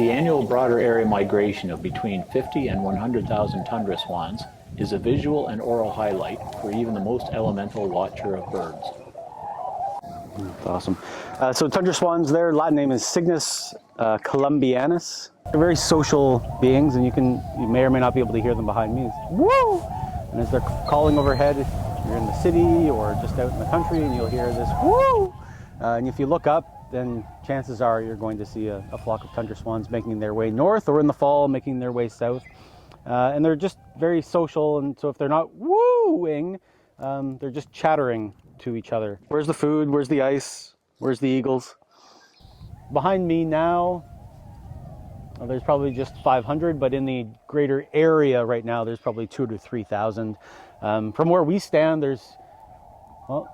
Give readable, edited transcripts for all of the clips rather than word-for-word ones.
The annual broader area migration of between 50 and 100,000 tundra swans is a visual and oral highlight for even the most elemental watcher of birds. That's awesome. So tundra swans, their Latin name is Cygnus columbianus. They're very social beings, and you may or may not be able to hear them behind me. It's, woo! And as they're calling overhead, if you're in the city or just out in the country, and you'll hear this woo! And if you look up, then chances are you're going to see a flock of tundra swans making their way north, or in the fall making their way south. And they're just very social, and so if they're not wooing, they're just chattering to each other. Where's the food? Where's the ice? Where's the eagles? Behind me now, there's probably just 500, but in the greater area right now, there's probably 2,000 to 3,000. From where we stand, there's, well,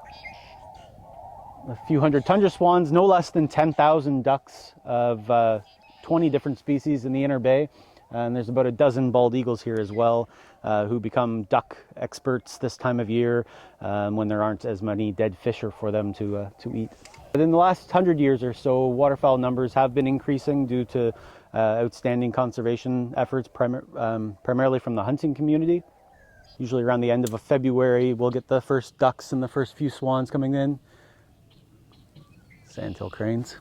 a few hundred tundra swans, no less than 10,000 ducks of 20 different species in the inner bay. And there's about a dozen bald eagles here as well, who become duck experts this time of year when there aren't as many dead fish for them to eat. But in the last 100 years or so, waterfowl numbers have been increasing due to outstanding conservation efforts, primarily from the hunting community. Usually around the end of February, we'll get the first ducks and the first few swans coming in. Sandhill cranes.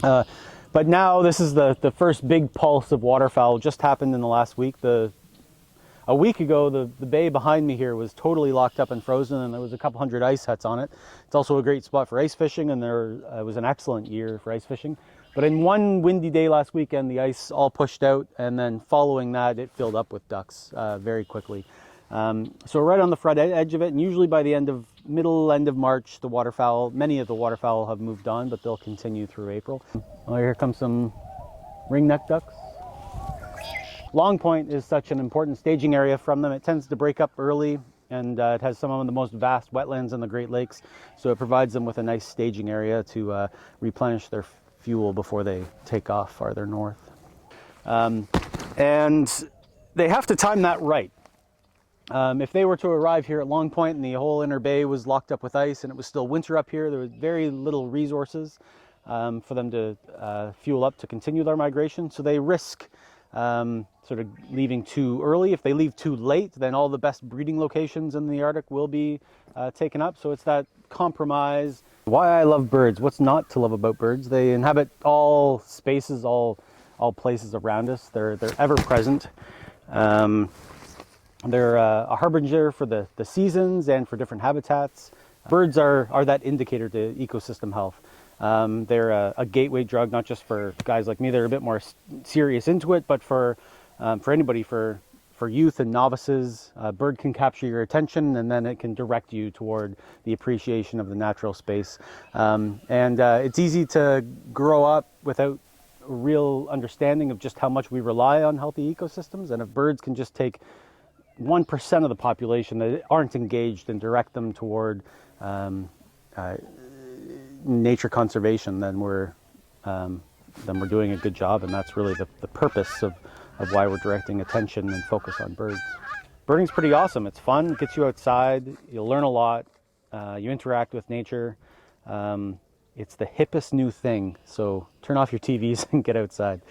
But now this is the first big pulse of waterfowl. Just happened in the last week. A week ago, the bay behind me here was totally locked up and frozen, and there was a couple hundred ice huts on it. It's also a great spot for ice fishing, and there was an excellent year for ice fishing. But in one windy day last weekend, the ice all pushed out, and then following that, it filled up with ducks very quickly. So we're right on the front edge of it, and usually by the middle end of March, many of the waterfowl have moved on, but they'll continue through April. Oh, here comes some ringneck ducks. Long Point is such an important staging area from them. It tends to break up early, and it has some of the most vast wetlands in the Great Lakes, so it provides them with a nice staging area to replenish their fuel before they take off farther north. And they have to time that right. If they were to arrive here at Long Point and the whole inner bay was locked up with ice and it was still winter up here, there was very little resources for them to fuel up to continue their migration. So they risk sort of leaving too early. If they leave too late, then all the best breeding locations in the Arctic will be taken up. So it's that compromise. Why I love birds. What's not to love about birds? They inhabit all spaces, all places around us. They're ever present. They're a harbinger for the seasons and for different habitats. Birds are that indicator to ecosystem health. They're a gateway drug, not just for guys like me that are a bit more serious into it, but for anybody, for youth and novices. A bird can capture your attention, and then it can direct you toward the appreciation of the natural space. It's easy to grow up without a real understanding of just how much we rely on healthy ecosystems, and if birds can just take 1% of the population that aren't engaged and direct them toward nature conservation, then we're doing a good job, and that's really the purpose of why we're directing attention and focus on birds. Birding's pretty awesome. It's fun, it gets you outside, you'll learn a lot, you interact with nature. It's the hippest new thing, so turn off your TVs and get outside.